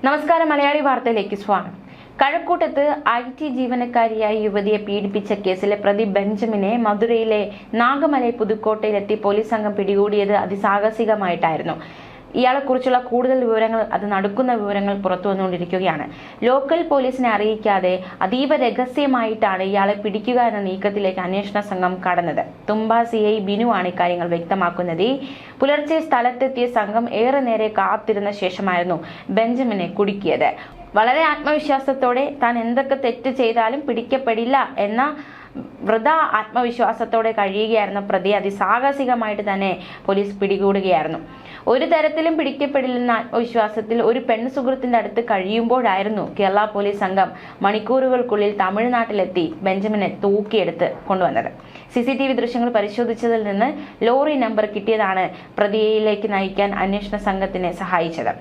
നമസ്കാരം. മലയാളി വാർത്തയിലേക്ക് സ്വാഗതം. കഴക്കൂട്ടത്ത് IT ജീവനക്കാരിയായ യുവതിയെ പീഡിപ്പിച്ച കേസിലെ പ്രതി ബെഞ്ചമിനെ മധുരയിലെ നാഗമലൈ പുതുക്കോട്ടയിലെത്തി പോലീസ് സംഘം പിടികൂടിയത് അതിസാഹസികമായിട്ടായിരുന്നു. ഇയാളെക്കുറിച്ചുള്ള കൂടുതൽ വിവരങ്ങൾ, അത് നടക്കുന്ന വിവരങ്ങൾ പുറത്തു വന്നുകൊണ്ടിരിക്കുകയാണ്. ലോക്കൽ പോലീസിനെ അറിയിക്കാതെ അതീവ രഹസ്യമായിട്ടാണ് ഇയാളെ പിടിക്കുക എന്ന നീക്കത്തിലേക്ക് അന്വേഷണ സംഘം കടന്നത്. തുമ്പ CI ബിനു ആണ് ഇക്കാര്യങ്ങൾ വ്യക്തമാക്കുന്നത്. പുലർച്ചെ സ്ഥലത്തെത്തിയ സംഘം ഏറെ നേരെ കാത്തിരുന്ന ശേഷമായിരുന്നു ബെഞ്ചമിനെ കുടുക്കിയത്. വളരെ ആത്മവിശ്വാസത്തോടെ താൻ എന്തൊക്കെ തെറ്റ് ചെയ്താലും പിടിക്കപ്പെടില്ല എന്ന ആത്മവിശ്വാസത്തോടെ കഴിയുകയായിരുന്ന പ്രതിയെ അതിസാഹസികമായിട്ട് തന്നെ പോലീസ് പിടികൂടുകയായിരുന്നു. ഒരു തരത്തിലും പിടിക്കപ്പെടില്ലെന്ന ആത്മവിശ്വാസത്തിൽ ഒരു പെൺസുഹൃത്തിന്റെ അടുത്ത് കഴിയുമ്പോഴായിരുന്നു കേരള പോലീസ് സംഘം മണിക്കൂറുകൾക്കുള്ളിൽ തമിഴ്നാട്ടിലെത്തി ബെഞ്ചമിനെ തൂക്കിയെടുത്ത് കൊണ്ടുവന്നത്. CCTV ദൃശ്യങ്ങൾ പരിശോധിച്ചതിൽ നിന്ന് ലോറി നമ്പർ കിട്ടിയതാണ് പ്രതിയിലേക്ക് നയിക്കാൻ അന്വേഷണ സംഘത്തിനെ സഹായിച്ചത്.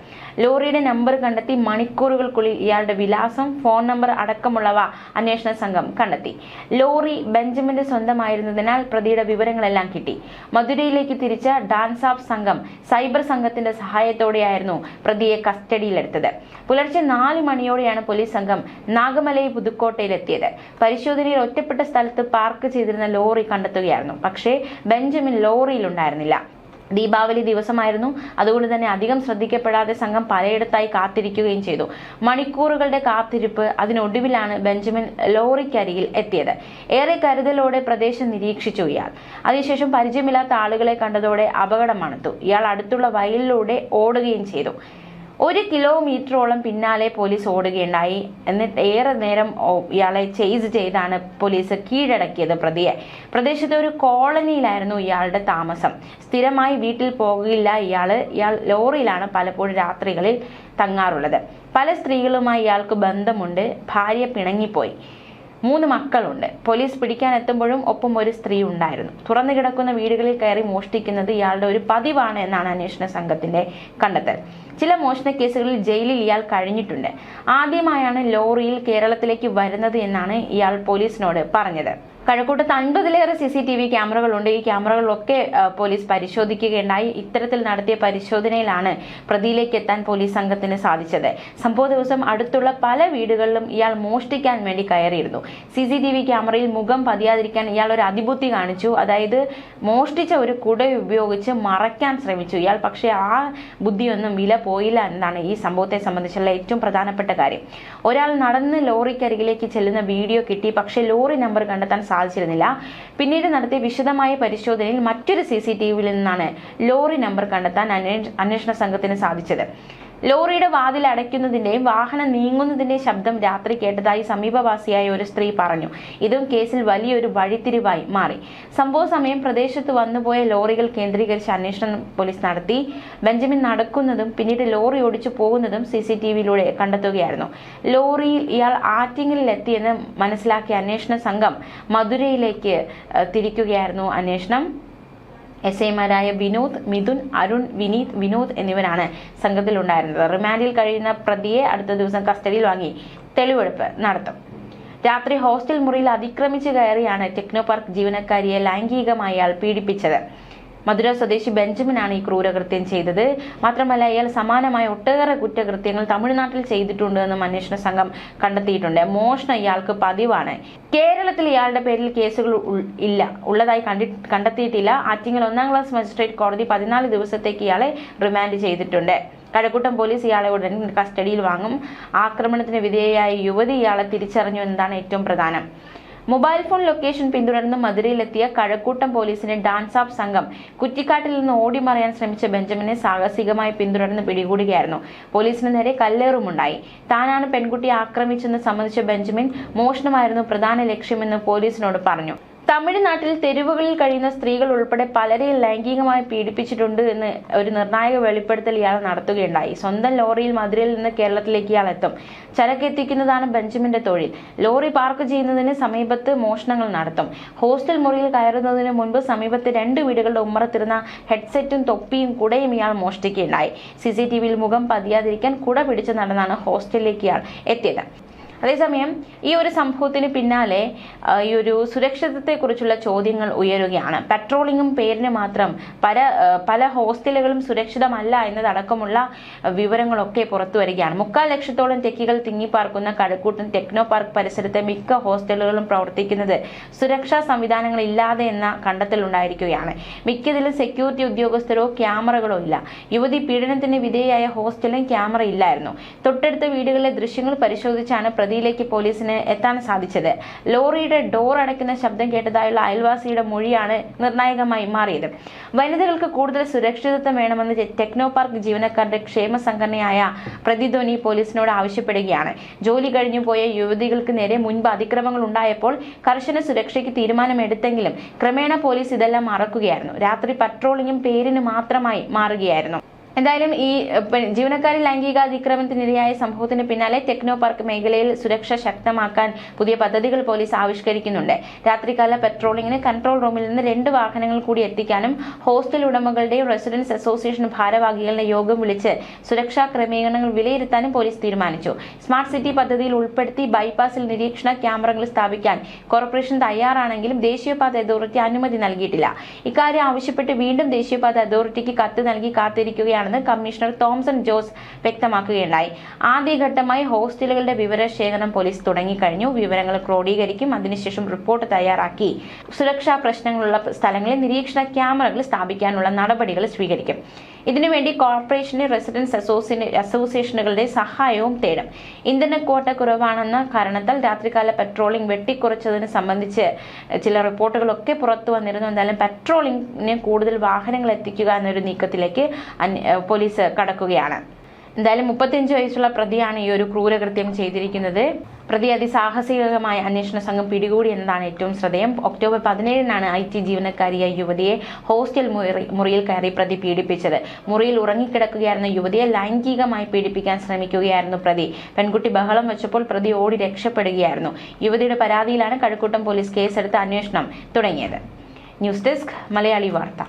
ലോറിയുടെ നമ്പർ കണ്ടെത്തി മണിക്കൂറുകൾക്കുള്ളിൽ ഇയാളുടെ വിലാസം, ഫോൺ നമ്പർ അടക്കമുള്ളവ അന്വേഷണ സംഘം കണ്ടെത്തി. ലോറി ബെഞ്ചമിന്റെ സ്വന്തമായിരുന്നതിനാൽ പ്രതിയുടെ വിവരങ്ങളെല്ലാം കിട്ടി. മധുരയിലേക്ക് തിരിച്ച ഡാൻസ് ഓഫ് സംഘം സൈബർ സംഘത്തിന്റെ സഹായത്തോടെയായിരുന്നു പ്രതിയെ കസ്റ്റഡിയിലെടുത്തത്. പുലർച്ചെ 4 മണിയോടെയാണ് പോലീസ് സംഘം നാഗമലൈ പുതുക്കോട്ടയിലെത്തിയത്. പരിശോധനയിൽ ഒറ്റപ്പെട്ട സ്ഥലത്ത് പാർക്ക് ചെയ്തിരുന്ന ലോറി കണ്ടെത്തുകയായിരുന്നു. പക്ഷേ ബെഞ്ചമിൻ ലോറിയിലുണ്ടായിരുന്നില്ല. ദീപാവലി ദിവസമായിരുന്നു. അതുകൊണ്ട് തന്നെ അധികം ശ്രദ്ധിക്കപ്പെടാതെ സംഘം പലയിടത്തായി കാത്തിരിക്കുകയും ചെയ്തു. മണിക്കൂറുകളുടെ കാത്തിരിപ്പ്, അതിനൊടുവിലാണ് ബെഞ്ചമിൻ ലോറിക്കരികിൽ എത്തിയത്. ഏറെ കരുതലോടെ പ്രദേശം നിരീക്ഷിച്ചു ഇയാൾ. അതിനുശേഷം പരിചയമില്ലാത്ത ആളുകളെ കണ്ടതോടെ അപകടം മണത്തു. ഇയാൾ അടുത്തുള്ള വയലിലൂടെ ഓടുകയും ചെയ്തു. 1 കിലോമീറ്ററോളം പിന്നാലെ പോലീസ് ഓടുകയുണ്ടായി. എന്നിട്ട് ഏറെ നേരം ഇയാളെ ചേസ് ചെയ്താണ് പോലീസ് കീഴടക്കിയത് പ്രതിയെ. പ്രദേശത്തെ ഒരു കോളനിയിലായിരുന്നു ഇയാളുടെ താമസം. സ്ഥിരമായി വീട്ടിൽ പോകില്ല ഇയാൾ ലോറിയിലാണ് പലപ്പോഴും രാത്രികളിൽ തങ്ങാറുള്ളത്. പല സ്ത്രീകളുമായി ഇയാൾക്ക് ബന്ധമുണ്ട്. ഭാര്യ പിണങ്ങിപ്പോയി. 3 മക്കളുണ്ട്. പോലീസ് പിടിക്കാൻ എത്തുമ്പോഴും ഒപ്പം ഒരു സ്ത്രീ ഉണ്ടായിരുന്നു. തുറന്നു കിടക്കുന്ന വീടുകളിൽ കയറി മോഷ്ടിക്കുന്നത് ഇയാളുടെ ഒരു പതിവാണ് എന്നാണ് അന്വേഷണ സംഘത്തിന്റെ കണ്ടെത്തൽ. ചില മോഷണ കേസുകളിൽ ജയിലിൽ ഇയാൾ കഴിഞ്ഞിട്ടുണ്ട്. ആദ്യമായാണ് ലോറിയിൽ കേരളത്തിലേക്ക് വരുന്നത് എന്നാണ് ഇയാൾ പോലീസിനോട് പറഞ്ഞത്. കഴക്കൂട്ടത്ത് 50-ലേറെ CCTV ക്യാമറകളുണ്ട്. ഈ ക്യാമറകളിലൊക്കെ പോലീസ് പരിശോധിക്കുകയുണ്ടായി. ഇത്തരത്തിൽ നടത്തിയ പരിശോധനയിലാണ് പ്രതിയിലേക്ക് എത്താൻ പോലീസ് സംഘത്തിന് സാധിച്ചത്. സംഭവ ദിവസം അടുത്തുള്ള പല വീടുകളിലും ഇയാൾ മോഷ്ടിക്കാൻ വേണ്ടി കയറിയിരുന്നു. CCTV ക്യാമറയിൽ മുഖം പതിയാതിരിക്കാൻ ഇയാൾ ഒരു അതിബുദ്ധി കാണിച്ചു. അതായത് മോഷ്ടിച്ച ഒരു കുട ഉപയോഗിച്ച് മറയ്ക്കാൻ ശ്രമിച്ചു ഇയാൾ. പക്ഷേ ആ ബുദ്ധിയൊന്നും വില പോയില്ല എന്നതാണ് ഈ സംഭവത്തെ സംബന്ധിച്ചുള്ള ഏറ്റവും പ്രധാനപ്പെട്ട കാര്യം. ഒരാൾ നടന്ന് ലോറിക്കരികിലേക്ക് ചെല്ലുന്ന വീഡിയോ കിട്ടി. പക്ഷേ ലോറി നമ്പർ കണ്ടെത്താൻ സാധിച്ചിരുന്നില്ല. പിന്നീട് നടത്തിയ വിശദമായ പരിശോധനയിൽ മറ്റൊരു CCTVയിൽ നിന്നാണ് ലോറി നമ്പർ കണ്ടെത്താൻ അന്വേഷണ സംഘത്തിന് സാധിച്ചത്. ലോറിയുടെ വാതിൽ അടയ്ക്കുന്നതിന്റെയും വാഹനം നീങ്ങുന്നതിന്റെയും ശബ്ദം രാത്രി കേട്ടതായി സമീപവാസിയായ ഒരു സ്ത്രീ പറഞ്ഞു. ഇതും കേസിൽ വലിയൊരു വഴിത്തിരിവായി മാറി. സംഭവ സമയം പ്രദേശത്ത് വന്നുപോയ ലോറികൾ കേന്ദ്രീകരിച്ച് അന്വേഷണം പോലീസ് നടത്തി. ബെഞ്ചമിൻ നടക്കുന്നതും പിന്നീട് ലോറി ഓടിച്ചു പോകുന്നതും CCTVയിലൂടെ കണ്ടെത്തുകയായിരുന്നു. ലോറിയിൽ ഇയാൾ ആറ്റിങ്ങലിൽ എത്തിയെന്ന് മനസ്സിലാക്കിയ അന്വേഷണ സംഘം മധുരയിലേക്ക് തിരിക്കുകയായിരുന്നു. അന്വേഷണം SIമാരായ വിനോദ്, മിഥുൻ, അരുൺ, വിനീത്, വിനോദ് എന്നിവരാണ് സംഘത്തിലുണ്ടായിരുന്നത്. റിമാൻഡിൽ കഴിയുന്ന പ്രതിയെ അടുത്ത ദിവസം കസ്റ്റഡിയിൽ വാങ്ങി തെളിവെടുപ്പ് നടത്തും. രാത്രി ഹോസ്റ്റൽ മുറിയിൽ അതിക്രമിച്ച് കയറിയാണ് ടെക്നോ പാർക്ക് ജീവനക്കാരിയെ ലൈംഗികമായി അയാൾ പീഡിപ്പിച്ചത്. മധുര സ്വദേശി ബെഞ്ചമിനാണ് ഈ ക്രൂരകൃത്യം ചെയ്തത്. മാത്രമല്ല ഇയാൾ സമാനമായ ഒട്ടേറെ കുറ്റകൃത്യങ്ങൾ തമിഴ്നാട്ടിൽ ചെയ്തിട്ടുണ്ട് എന്നും അന്വേഷണ സംഘം കണ്ടെത്തിയിട്ടുണ്ട്. മോഷണം ഇയാൾക്ക് പതിവാണ്. കേരളത്തിൽ ഇയാളുടെ പേരിൽ കേസുകൾ ഉള്ളതായി കണ്ടെത്തിയിട്ടില്ല. ആറ്റിങ്ങൽ 1ാം ക്ലാസ് മജിസ്ട്രേറ്റ് കോടതി 14 ദിവസത്തേക്ക് ഇയാളെ റിമാൻഡ് ചെയ്തിട്ടുണ്ട്. കഴക്കൂട്ടം പോലീസ് ഇയാളെ ഉടൻ കസ്റ്റഡിയിൽ വാങ്ങും. ആക്രമണത്തിന് വിധേയയായ യുവതി ഇയാളെ തിരിച്ചറിഞ്ഞു എന്നതാണ് ഏറ്റവും പ്രധാനം. മൊബൈൽ ഫോൺ ലൊക്കേഷൻ പിന്തുടർന്ന് മധുരയിലെത്തിയ കഴക്കൂട്ടം പോലീസിന്റെ ഡാൻസ് ഓഫ് സംഘം കുറ്റിക്കാട്ടിൽ നിന്ന് ഓടിമറയാൻ ശ്രമിച്ച ബെഞ്ചമിനെ സാഹസികമായി പിന്തുടർന്ന് പിടികൂടുകയായിരുന്നു. പോലീസിന് നേരെ കല്ലേറുമുണ്ടായി. താനാണ് പെൺകുട്ടിയെ ആക്രമിച്ചെന്ന് സംബന്ധിച്ച ബെഞ്ചമിൻ മോഷണമായിരുന്നു പ്രധാന ലക്ഷ്യമെന്ന് പോലീസിനോട് പറഞ്ഞു. തമിഴ്നാട്ടിൽ തെരുവുകളിൽ കഴിയുന്ന സ്ത്രീകൾ ഉൾപ്പെടെ പലരെയും ലൈംഗികമായി പീഡിപ്പിച്ചിട്ടുണ്ട് എന്ന് ഒരു നിർണായക വെളിപ്പെടുത്തൽ ഇയാൾ നടത്തുകയുണ്ടായി. സ്വന്തം ലോറിയിൽ മധുരയിൽ നിന്ന് കേരളത്തിലേക്ക് ഇയാൾ എത്തും. ചരക്കെത്തിക്കുന്നതാണ് ബെഞ്ചമിന്റെ തൊഴിൽ. ലോറി പാർക്ക് ചെയ്യുന്നതിന് സമീപത്ത് മോഷണങ്ങൾ നടത്തും. ഹോസ്റ്റൽ മുറിയിൽ കയറുന്നതിന് മുൻപ് സമീപത്ത് 2 വീടുകളുടെ ഉമ്മറത്തിരുന്ന ഹെഡ്സെറ്റും തൊപ്പിയും കുടയും ഇയാൾ മോഷ്ടിക്കുകയുണ്ടായി. CCTVയിൽ മുഖം പതിയാതിരിക്കാൻ കുട പിടിച്ചു നടന്നാണ് ഹോസ്റ്റലിലേക്ക് ഇയാൾ എത്തിയത്. അതേസമയം ഈ ഒരു സംഭവത്തിന് പിന്നാലെ ഈ ഒരു സുരക്ഷിതത്വത്തെക്കുറിച്ചുള്ള ചോദ്യങ്ങൾ ഉയരുകയാണ്. പെട്രോളിങ്ങും പേരിന് മാത്രം പല ഹോസ്റ്റലുകളും സുരക്ഷിതമല്ല എന്നതടക്കമുള്ള വിവരങ്ങളൊക്കെ പുറത്തു വരികയാണ്. 3.25 ലക്ഷത്തോളം ടെക്കികൾ തിങ്ങിപ്പാർക്കുന്ന കഴക്കൂട്ടം ടെക്നോ പാർക്ക് പരിസരത്തെ മിക്ക ഹോസ്റ്റലുകളും പ്രവർത്തിക്കുന്നത് സുരക്ഷാ സംവിധാനങ്ങൾ ഇല്ലാതെ എന്ന കണ്ടെത്തലുണ്ടായിരിക്കുകയാണ്. മിക്കതിലും സെക്യൂരിറ്റി ഉദ്യോഗസ്ഥരോ ക്യാമറകളോ ഇല്ല. യുവതി പീഡനത്തിന് വിധേയായ ഹോസ്റ്റലിലും ക്യാമറ ഇല്ലായിരുന്നു. തൊട്ടടുത്ത വീടുകളിലെ ദൃശ്യങ്ങൾ പരിശോധിച്ചാണ് പ്രതിയിലേക്ക് പോലീസിന് എത്താൻ സാധിച്ചത്. ലോറിയുടെ ഡോർ അടയ്ക്കുന്ന ശബ്ദം കേട്ടതായുള്ള അയൽവാസിയുടെ മൊഴിയാണ് നിർണായകമായി മാറിയത്. വനിതകൾക്ക് കൂടുതൽ സുരക്ഷിതത്വം വേണമെന്ന് ടെക്നോ പാർക്ക് ജീവനക്കാരുടെ ക്ഷേമ സംഘടനയായ പ്രതിധ്വനി പോലീസിനോട് ആവശ്യപ്പെടുകയാണ്. ജോലി കഴിഞ്ഞു പോയ യുവതികൾക്ക് നേരെ മുൻപ് അതിക്രമങ്ങൾ ഉണ്ടായപ്പോൾ കർശന സുരക്ഷയ്ക്ക് തീരുമാനമെടുത്തെങ്കിലും ക്രമേണ പോലീസ് ഇതെല്ലാം മറക്കുകയായിരുന്നു. രാത്രി പട്രോളിംഗും പേരിന് മാത്രമായി മാറുകയായിരുന്നു. എന്തായാലും ഈ ജീവനക്കാരിൽ ലൈംഗികാതിക്രമത്തിനിരയായ സംഭവത്തിന് പിന്നാലെ ടെക്നോ പാർക്ക് മേഖലയിൽ സുരക്ഷ ശക്തമാക്കാൻ പുതിയ പദ്ധതികൾ പോലീസ് ആവിഷ്കരിക്കുന്നുണ്ട്. രാത്രികാല പെട്രോളിംഗിന് കൺട്രോൾ റൂമിൽ നിന്ന് 2 വാഹനങ്ങൾ കൂടി എത്തിക്കാനും ഹോസ്റ്റൽ ഉടമകളുടെയും റെസിഡൻസ് അസോസിയേഷൻ ഭാരവാഹികളുടെ യോഗം വിളിച്ച് സുരക്ഷാ ക്രമീകരണങ്ങൾ വിലയിരുത്താനും പോലീസ് തീരുമാനിച്ചു. സ്മാർട്ട് സിറ്റി പദ്ധതിയിൽ ഉൾപ്പെടുത്തി ബൈപ്പാസിൽ നിരീക്ഷണ ക്യാമറകൾ സ്ഥാപിക്കാൻ കോർപ്പറേഷൻ തയ്യാറാണെങ്കിലും ദേശീയപാത അതോറിറ്റി അനുമതി നൽകിയിട്ടില്ല. ഇക്കാര്യം ആവശ്യപ്പെട്ട് വീണ്ടും ദേശീയപാത അതോറിറ്റിക്ക് കത്ത് നൽകി കാത്തിരിക്കുകയാണ് കമ്മീഷണർ തോംസൺ ജോസ് വ്യക്തമാക്കുകയുണ്ടായി. ആദ്യഘട്ടമായി ഹോസ്റ്റലുകളുടെ വിവരശേഖരണം പോലീസ് തുടങ്ങിക്കഴിഞ്ഞു. വിവരങ്ങൾ ക്രോഡീകരിക്കും. അതിനുശേഷം റിപ്പോർട്ട് തയ്യാറാക്കി സുരക്ഷാ പ്രശ്നങ്ങളുള്ള സ്ഥലങ്ങളിൽ നിരീക്ഷണ ക്യാമറകൾ സ്ഥാപിക്കാനുള്ള നടപടികൾ സ്വീകരിക്കും. ഇതിനുവേണ്ടി കോർപ്പറേഷന്റെ റെസിഡൻസ് അസോസിയേഷനുകളുടെ സഹായവും തേടും. ഇന്ധന ക്വാട്ട കുറവാണെന്ന കാരണത്താൽ രാത്രികാല പെട്രോളിംഗ് വെട്ടിക്കുറച്ചതിന് സംബന്ധിച്ച് ചില റിപ്പോർട്ടുകളൊക്കെ പുറത്തു വന്നിരുന്നു. എന്തായാലും പെട്രോളിംഗിന് കൂടുതൽ വാഹനങ്ങൾ എത്തിക്കുക എന്നൊരു നീക്കത്തിലേക്ക് പോലീസ് കടക്കുകയാണ്. എന്തായാലും 35 വയസ്സുള്ള പ്രതിയാണ് ഈ ഒരു ക്രൂരകൃത്യം ചെയ്തിരിക്കുന്നത്. പ്രതി അതിസാഹസികമായ അന്വേഷണ സംഘം പിടികൂടി എന്നതാണ് ഏറ്റവും ശ്രദ്ധേയം. ഒക്ടോബർ 17-നാണ് IT ജീവനക്കാരിയായ യുവതിയെ ഹോസ്റ്റൽ മുറിയിൽ കയറി പ്രതി പീഡിപ്പിച്ചത്. മുറിയിൽ ഉറങ്ങിക്കിടക്കുകയായിരുന്ന യുവതിയെ ലൈംഗികമായി പീഡിപ്പിക്കാൻ ശ്രമിക്കുകയായിരുന്നു പ്രതി. പെൺകുട്ടി ബഹളം വെച്ചപ്പോൾ പ്രതി ഓടി രക്ഷപ്പെടുകയായിരുന്നു. യുവതിയുടെ പരാതിയിലാണ് കഴക്കൂട്ടം പോലീസ് കേസെടുത്ത് അന്വേഷണം തുടങ്ങിയത്. ന്യൂസ് ഡെസ്ക് മലയാളി വാർത്ത.